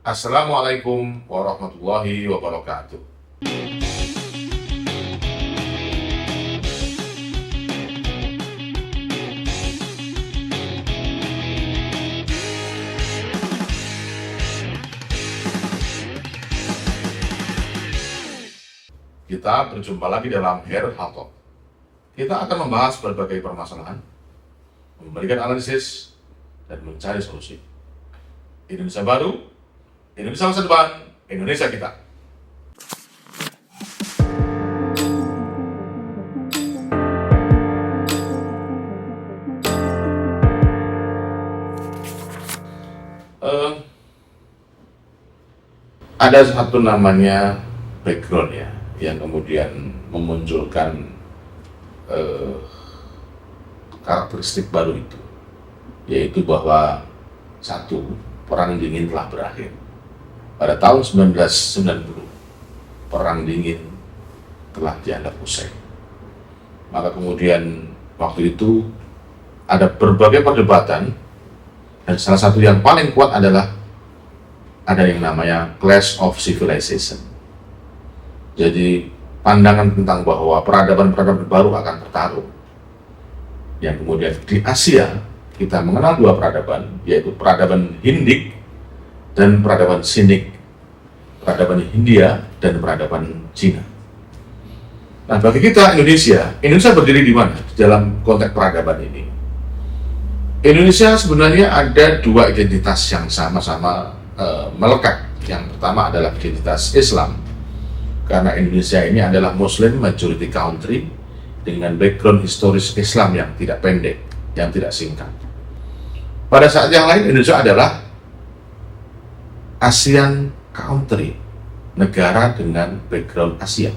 Assalamualaikum warahmatullahi wabarakatuh. Kita berjumpa lagi dalam Hair Talk. Kita akan membahas berbagai permasalahan, memberikan analisis, dan mencari solusi. Indonesia baru, Indonesia masa depan, Indonesia kita. Ada satu namanya background ya, yang kemudian memunculkan karakteristik baru itu, yaitu bahwa satu, perang dingin telah berakhir. Pada tahun 1990, perang dingin telah dianggap usai. Maka kemudian waktu itu ada berbagai perdebatan, dan salah satu yang paling kuat adalah ada yang namanya Clash of Civilization. Jadi pandangan tentang bahwa peradaban-peradaban baru akan bertarung. Yang kemudian di Asia kita mengenal dua peradaban, yaitu peradaban Hindik dan peradaban Sinik, peradaban Hindia dan peradaban Cina. Nah, bagi kita Indonesia berdiri di mana dalam konteks peradaban ini? Indonesia sebenarnya ada dua identitas yang sama-sama melekat. Yang pertama adalah identitas Islam, karena Indonesia ini adalah Muslim majority country dengan background historis Islam yang tidak pendek, yang tidak singkat. Pada saat yang lain, Indonesia adalah ASEAN country, negara dengan background Asia,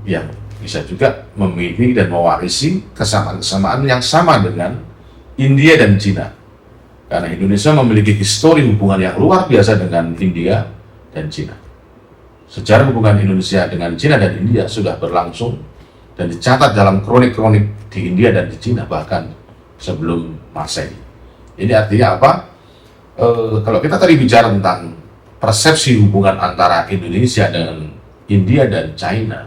yang bisa juga memiliki dan mewarisi kesamaan-kesamaan yang sama dengan India dan Cina. Karena Indonesia memiliki histori hubungan yang luar biasa dengan India dan Cina. Sejarah hubungan Indonesia dengan Cina dan India sudah berlangsung dan dicatat dalam kronik-kronik di India dan di Cina bahkan sebelum Masehi. Ini artinya apa? Kalau kita tadi bicara tentang persepsi hubungan antara Indonesia dengan India dan China,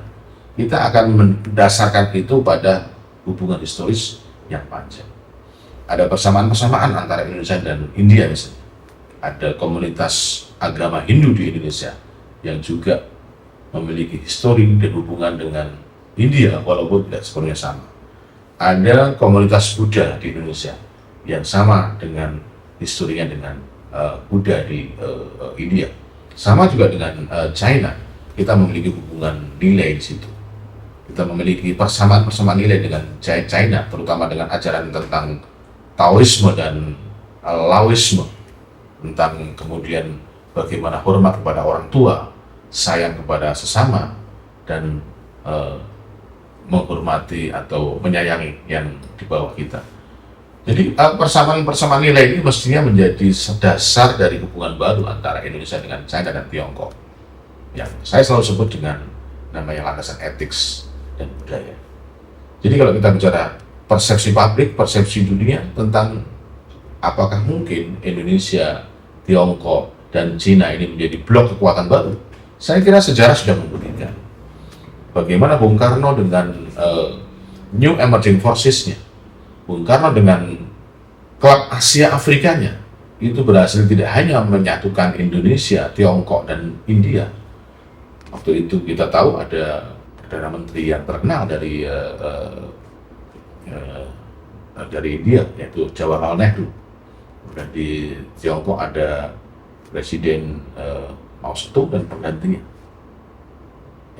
kita akan mendasarkan itu pada hubungan historis yang panjang. Ada persamaan-persamaan antara Indonesia dan India misalnya. Ada komunitas agama Hindu di Indonesia yang juga memiliki histori dan hubungan dengan India walaupun tidak sepenuhnya sama. Ada komunitas Buddha di Indonesia yang sama dengan historinya dengan Buddha di India. Sama juga dengan China, kita memiliki hubungan nilai di situ. Kita memiliki persamaan-persamaan nilai dengan China, terutama dengan ajaran tentang Taoisme dan Laoisme, tentang kemudian bagaimana hormat kepada orang tua, sayang kepada sesama, dan menghormati atau menyayangi yang di bawah kita. Jadi persamaan-persamaan nilai ini mestinya menjadi dasar dari hubungan baru antara Indonesia dengan China dan Tiongkok, yang saya selalu sebut dengan namanya landasan etik dan budaya. Jadi kalau kita bicara persepsi publik, persepsi dunia tentang apakah mungkin Indonesia, Tiongkok, dan Cina ini menjadi blok kekuatan baru, saya kira sejarah sudah membuktikan. Bagaimana Bung Karno dengan New Emerging Forces-nya, Bung Karno dengan klub Asia Afrikanya, itu berhasil tidak hanya menyatukan Indonesia, Tiongkok, dan India. Waktu itu kita tahu ada Perdana Menteri yang terkenal dari India, yaitu Jawaharlal Nehru. Dan di Tiongkok ada Presiden Mao Zedong dan penggantinya,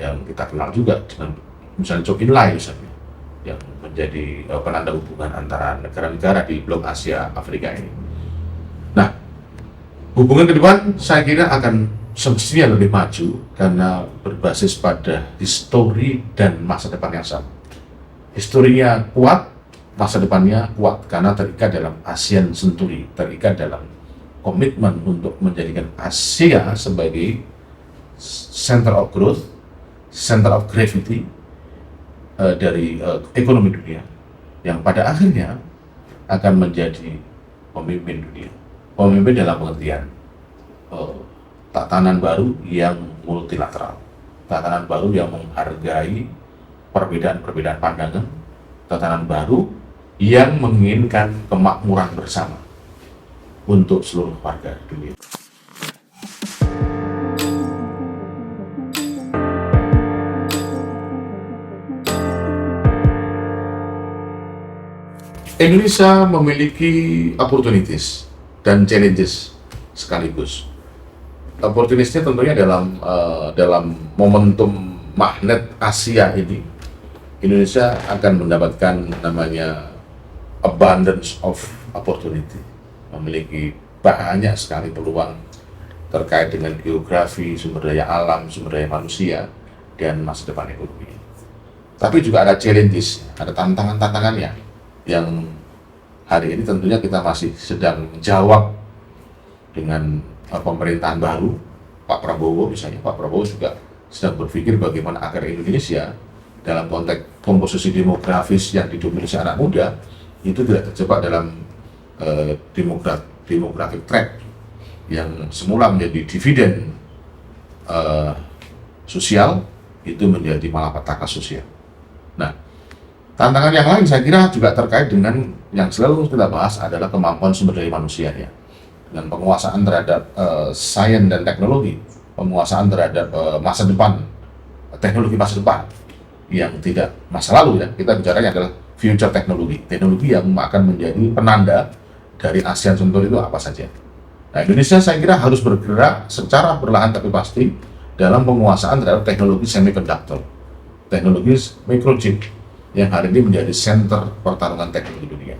yang kita kenal juga dengan misalnya Chou En-lai misalnya, yang menjadi penanda hubungan antara negara-negara di blok Asia Afrika ini. Nah, hubungan ke depan saya kira akan semestinya lebih maju karena berbasis pada histori dan masa depan yang sama. Historinya kuat, masa depannya kuat karena terikat dalam ASEAN Century, terikat dalam komitmen untuk menjadikan Asia sebagai center of growth, center of gravity dari ekonomi dunia, yang pada akhirnya akan menjadi pemimpin dunia. Pemimpin dalam pengertian eh, tatanan baru yang multilateral, tatanan baru yang menghargai perbedaan-perbedaan pandangan, tatanan baru yang menginginkan kemakmuran bersama untuk seluruh warga dunia. Indonesia memiliki opportunities dan challenges sekaligus. Opportunities-nya tentunya dalam momentum magnet Asia ini, Indonesia akan mendapatkan namanya abundance of opportunity, memiliki banyak sekali peluang terkait dengan geografi, sumber daya alam, sumber daya manusia, dan masa depan ekonomi. Tapi juga ada challenges, ada tantangan-tantangannya yang hari ini tentunya kita masih sedang menjawab dengan pemerintahan baru. Pak Prabowo misalnya, Pak Prabowo juga sedang berpikir bagaimana agar Indonesia dalam konteks komposisi demografis yang didominasi anak muda itu tidak terjebak dalam demographic trap yang semula menjadi dividen sosial itu menjadi malapetaka sosial. Nah, tantangan yang lain saya kira juga terkait dengan yang selalu kita bahas adalah kemampuan sumber daya manusianya, dengan penguasaan terhadap sains dan teknologi, penguasaan terhadap masa depan, teknologi masa depan yang tidak masa lalu ya. Kita bicaranya adalah future teknologi, teknologi yang akan menjadi penanda dari ASEAN Sentul itu apa saja. Nah, Indonesia saya kira harus bergerak secara perlahan tapi pasti dalam penguasaan terhadap teknologi semiconductor, teknologi microchip yang hari ini menjadi center pertarungan teknologi dunia.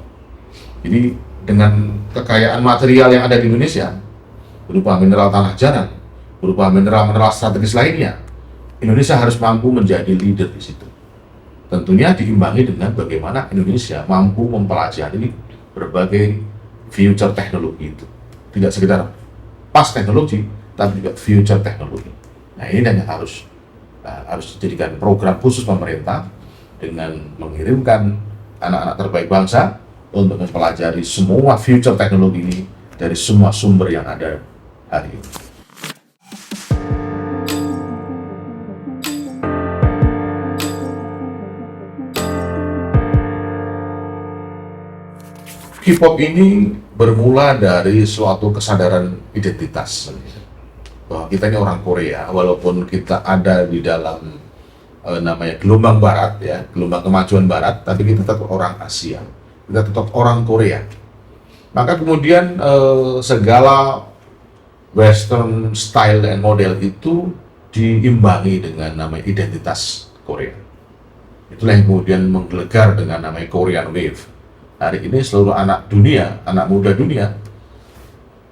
Jadi dengan kekayaan material yang ada di Indonesia, berupa mineral tanah jarang, berupa mineral-mineral strategis lainnya, Indonesia harus mampu menjadi leader di situ. Tentunya diimbangi dengan bagaimana Indonesia mampu mempelajari berbagai future teknologi itu. Tidak sekedar pas teknologi, tapi juga future teknologi. Nah, ini yang harus dijadikan program khusus pemerintah dengan mengirimkan anak-anak terbaik bangsa untuk mempelajari semua future teknologi ini dari semua sumber yang ada hari ini. K-pop ini bermula dari suatu kesadaran identitas bahwa kita ini orang Korea, walaupun kita ada di dalam namanya gelombang barat ya, gelombang kemajuan barat, tapi kita tetap orang Asia, kita tetap orang Korea. Maka kemudian segala Western style and model itu diimbangi dengan namanya identitas Korea. Itulah yang kemudian menggelegar dengan namanya Korean Wave. Hari ini seluruh anak dunia, anak muda dunia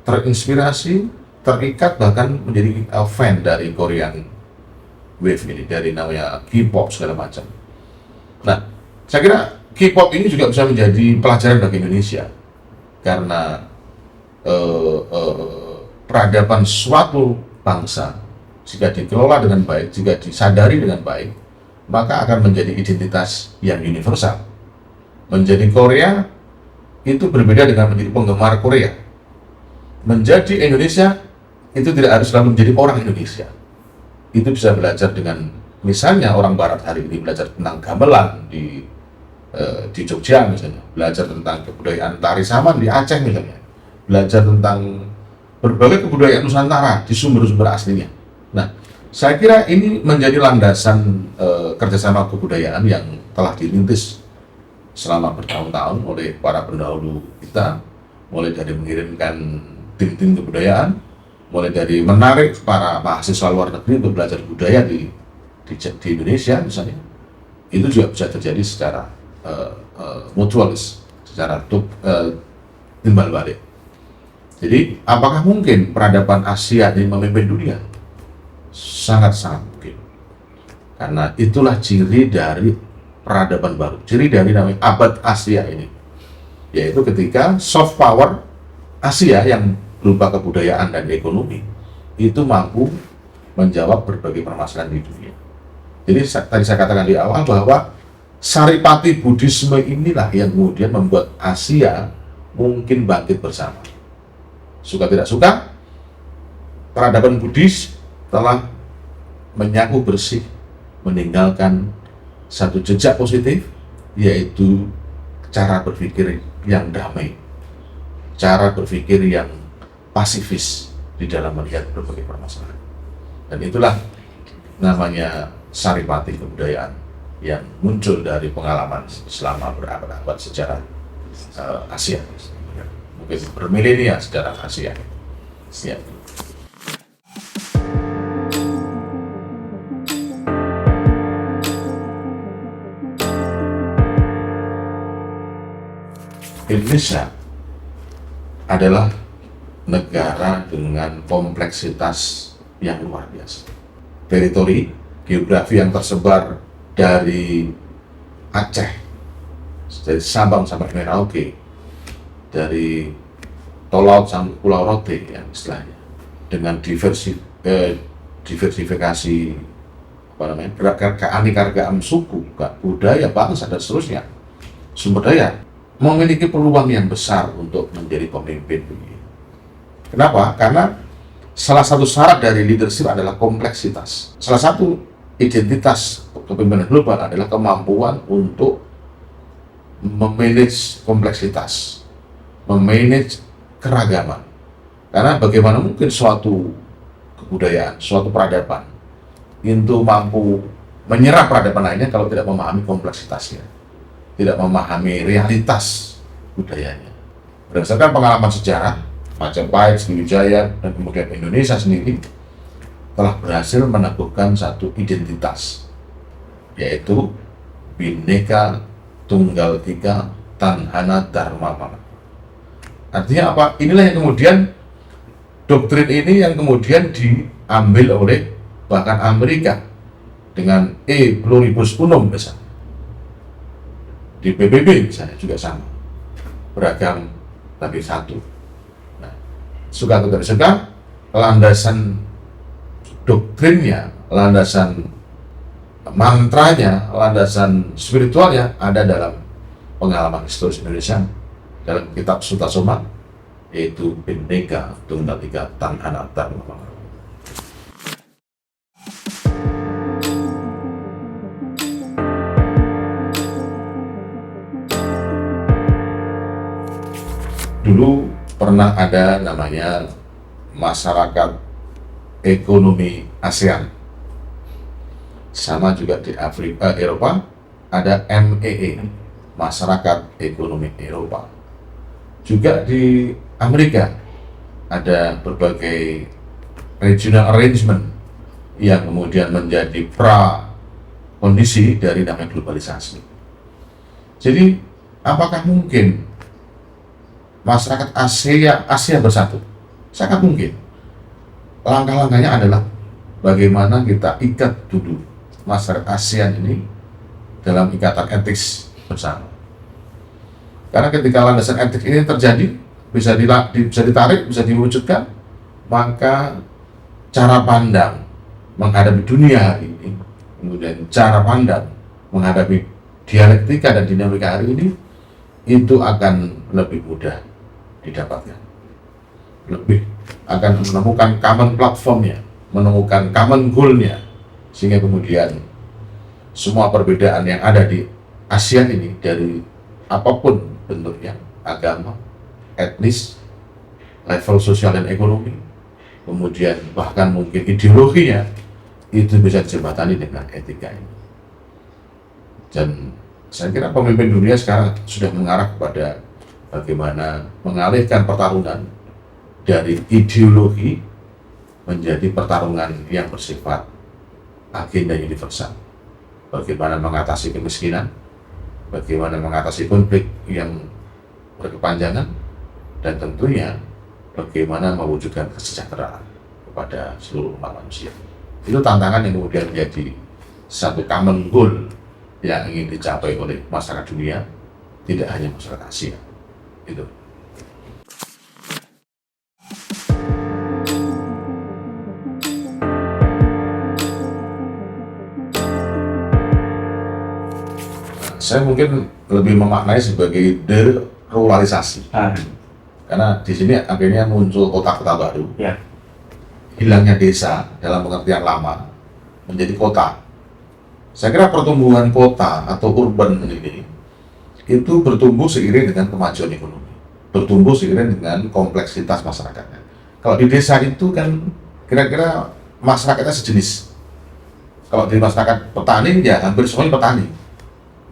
terinspirasi, terikat bahkan menjadi fan dari Korean Wave ini, dari namanya K-pop segala macam. Nah, saya kira K-pop ini juga bisa menjadi pelajaran bagi Indonesia karena peradaban suatu bangsa jika dikelola dengan baik, jika disadari dengan baik, maka akan menjadi identitas yang universal. Menjadi Korea itu berbeda dengan menjadi penggemar Korea. Menjadi Indonesia itu tidak harus selalu menjadi orang Indonesia. Itu bisa belajar dengan, misalnya orang Barat hari ini belajar tentang gamelan di Jogja misalnya, belajar tentang kebudayaan tari saman di Aceh misalnya, belajar tentang berbagai kebudayaan Nusantara di sumber-sumber aslinya. Nah, saya kira ini menjadi landasan kerjasama kebudayaan yang telah dirintis selama bertahun-tahun oleh para pendahulu kita, mulai dari mengirimkan tim-tim kebudayaan, mulai dari menarik para mahasiswa luar negeri untuk belajar budaya di Indonesia misalnya. Itu juga bisa terjadi secara mutualis, secara timbal balik. Jadi apakah mungkin peradaban Asia ini memimpin dunia? Sangat-sangat mungkin, karena itulah ciri dari peradaban baru, ciri dari namanya abad Asia ini, yaitu ketika soft power Asia yang berupa kebudayaan dan ekonomi itu mampu menjawab berbagai permasalahan di dunia. Jadi tadi saya katakan di awal bahwa saripati Buddhisme inilah yang kemudian membuat Asia mungkin bangkit bersama. Suka tidak suka, peradaban Buddhis telah menyapu bersih, meninggalkan satu jejak positif, yaitu cara berpikir yang damai, cara berpikir yang pasifis di dalam melihat berbagai permasalahan. Dan itulah namanya saripati kebudayaan yang muncul dari pengalaman selama berabad-abad sejarah Asia, mungkin bermilenia sejarah Asia. Ya. Indonesia adalah negara dengan kompleksitas yang luar biasa. Teritori, geografi yang tersebar dari Aceh, dari Sabang sampai Merauke, dari Tolaut sampai Pulau Rote yang istilahnya, dengan diversifikasi keanekaragaman suku, budaya, bangsa dan seterusnya, sumber daya, memiliki peluang yang besar untuk menjadi pemimpin dunia. Kenapa? Karena salah satu syarat dari leadership adalah kompleksitas. Salah satu identitas kepemimpinan global adalah kemampuan untuk memanage kompleksitas, memanage keragaman. Karena bagaimana mungkin suatu kebudayaan, suatu peradaban itu mampu menyerap peradaban lainnya kalau tidak memahami kompleksitasnya, tidak memahami realitas budayanya. Berdasarkan pengalaman sejarah, Majapahit, Sriwijaya, dan kemudian Indonesia sendiri telah berhasil meneguhkan satu identitas, yaitu Bhinneka Tunggal Ika Tanhana Dharma Mama. Artinya apa? Inilah yang kemudian, doktrin ini yang kemudian diambil oleh bahkan Amerika dengan pluribus unum misalnya. Di PBB misalnya juga sama, beragam tapi satu. Nah, suka atau tidak suka, landasan doktrinnya, landasan mantranya, landasan spiritualnya ada dalam pengalaman historis Indonesia dalam kitab Sutta Soma, yaitu Bhinneka Tunggal Ika Tanhana Dharma Mama. Dulu pernah ada namanya masyarakat ekonomi ASEAN. Sama juga di Eropa ada MEE, masyarakat ekonomi Eropa. Juga di Amerika ada berbagai regional arrangement yang kemudian menjadi kondisi dari namanya globalisasi. Jadi apakah mungkin masyarakat Asia bersatu? Sangat mungkin. Langkah-langkahnya adalah bagaimana kita ikat dulu masyarakat ASEAN ini dalam ikatan etis bersama. Karena ketika landasan etik ini terjadi, bisa ditarik, bisa diwujudkan, maka cara pandang menghadapi dunia hari ini, kemudian cara pandang menghadapi dialektika dan dinamika hari ini, itu akan lebih mudah didapatkan, lebih akan menemukan common platformnya, menemukan common goal-nya, sehingga kemudian semua perbedaan yang ada di ASEAN ini dari apapun bentuknya, agama, etnis, level sosial dan ekonomi, kemudian bahkan mungkin ideologinya, itu bisa dijembatani dengan etika ini. Dan saya kira pemimpin dunia sekarang sudah mengarah kepada bagaimana mengalihkan pertarungan dari ideologi menjadi pertarungan yang bersifat agenda universal. Bagaimana mengatasi kemiskinan, bagaimana mengatasi konflik yang berkepanjangan, dan tentunya bagaimana mewujudkan kesejahteraan kepada seluruh umat manusia. Itu tantangan yang kemudian menjadi satu common goal yang ingin dicapai oleh masyarakat dunia, tidak hanya masyarakat Asia. Itu. Saya mungkin lebih memaknai sebagai deruralisasi. Karena di sini akhirnya muncul kota-kota baru. Ya. hilangnya desa dalam pengertian lama menjadi kota. Saya kira pertumbuhan kota atau urban ini itu bertumbuh seiring dengan kemajuan ekonomi, bertumbuh seiring dengan kompleksitas masyarakatnya. Kalau di desa itu kan kira-kira masyarakatnya sejenis. Kalau di masyarakat petani ya hampir semuanya petani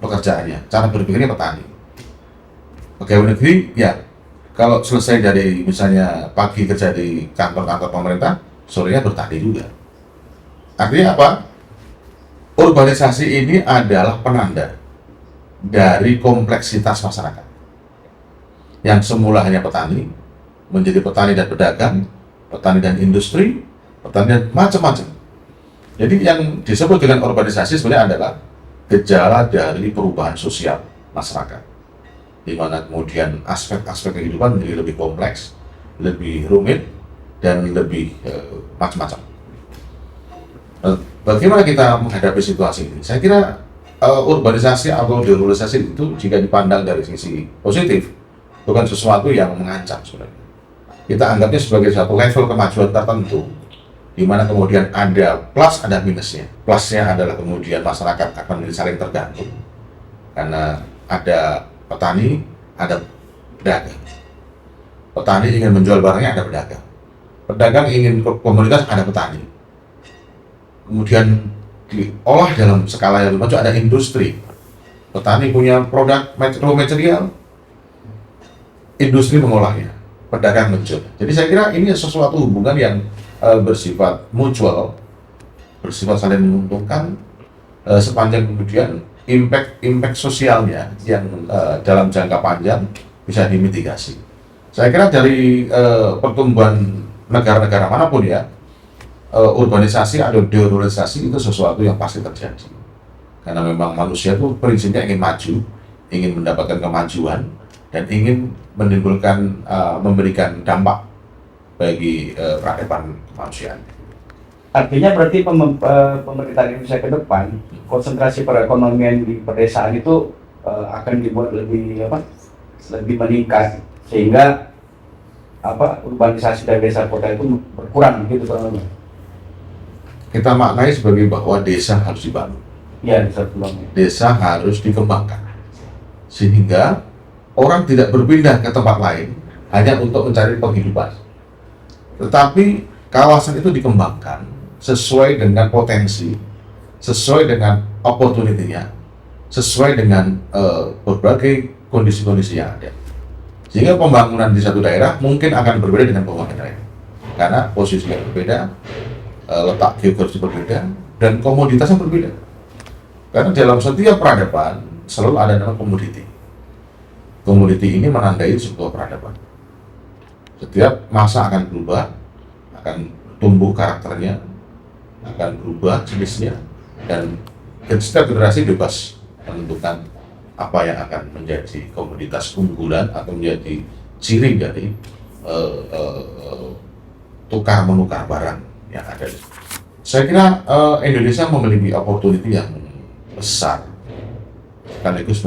pekerjaannya, cara berpikirnya petani. Pegawai negeri ya kalau selesai dari misalnya pagi kerja di kantor-kantor pemerintah, sorenya bertani juga. Artinya apa? Urbanisasi ini adalah penanda dari kompleksitas masyarakat. Yang semula hanya petani, menjadi petani dan pedagang, petani dan industri, petani dan macam-macam. Jadi yang disebut dengan urbanisasi sebenarnya adalah gejala dari perubahan sosial masyarakat, di mana kemudian aspek-aspek kehidupan menjadi lebih kompleks, lebih rumit, dan lebih macam-macam. Bagaimana kita menghadapi situasi ini? Saya kira urbanisasi atau deurbanisasi itu jika dipandang dari sisi positif, bukan sesuatu yang mengancam sebenarnya. Kita anggapnya sebagai satu level kemajuan tertentu, di mana kemudian ada plus, ada minusnya. Plusnya adalah kemudian masyarakat akan menjadi saling tergantung, karena ada petani, ada pedagang. Petani ingin menjual barangnya, ada pedagang. Pedagang ingin komoditas, ada petani. Kemudian diolah dalam skala yang lebih maju, ada industri. Petani punya produk raw material, industri mengolahnya, pedagang menjual. Jadi saya kira ini sesuatu hubungan yang bersifat mutual, bersifat saling menguntungkan, sepanjang kemudian impact sosialnya yang dalam jangka panjang bisa dimitigasi. Saya kira dari pertumbuhan negara-negara manapun ya, urbanisasi atau deurbanisasi itu sesuatu yang pasti terjadi. Karena memang manusia itu prinsipnya ingin maju, ingin mendapatkan kemajuan, dan ingin menimbulkan, memberikan dampak bagi peradaban kemanusiaan. Artinya berarti pemerintahan Indonesia ke depan konsentrasi perekonomian di pedesaan itu akan dibuat lebih meningkat, sehingga urbanisasi dari desa kota itu berkurang gitu kurang. Kita maknai sebagai bahwa desa harus dibangun. Ya, desa harus dikembangkan, sehingga orang tidak berpindah ke tempat lain hanya untuk mencari penghidupan, tetapi kawasan itu dikembangkan sesuai dengan potensi, sesuai dengan opportunity-nya, sesuai dengan berbagai kondisi-kondisi yang ada. Sehingga pembangunan di satu daerah mungkin akan berbeda dengan pembangunan lain, karena posisinya berbeda, letak geografis berbeda, dan komoditasnya berbeda. Karena dalam setiap peradaban selalu ada nama komoditi. Komoditi ini menandai sebuah peradaban. Setiap masa akan berubah, akan tumbuh karakternya, akan berubah jenisnya, dan setiap generasi bebas menentukan apa yang akan menjadi komoditas unggulan atau menjadi ciri dari tukar menukar barang yang ada. Saya kira Indonesia memiliki opportunity yang besar, sekaligus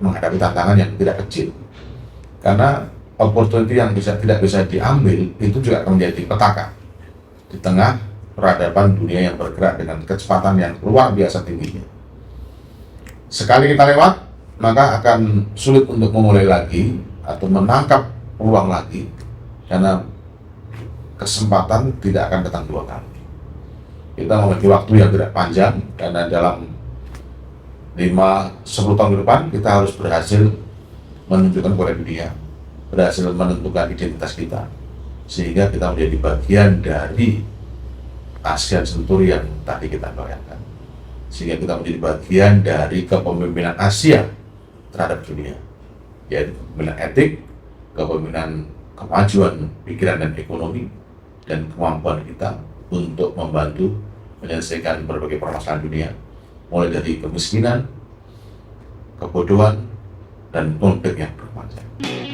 menghadapi tantangan yang tidak kecil. Karena opportunity yang tidak bisa diambil itu juga akan menjadi petaka di tengah peradaban dunia yang bergerak dengan kecepatan yang luar biasa tingginya. Sekali kita lewat, maka akan sulit untuk memulai lagi atau menangkap peluang lagi, karena kesempatan tidak akan datang dua kali. Kita memiliki waktu yang tidak panjang, karena dalam 5-10 tahun ke depan kita harus berhasil menunjukkan kepada dunia, berhasil menentukan identitas kita, sehingga kita menjadi bagian dari ASEAN Century yang tadi kita bayangkan, sehingga kita menjadi bagian dari kepemimpinan Asia terhadap dunia, yaitu kepemimpinan etik, kepemimpinan kemajuan pikiran dan ekonomi, dan kemampuan kita untuk membantu menyelesaikan berbagai permasalahan dunia, mulai dari kemiskinan, kebodohan, dan konflik yang berkepanjangan.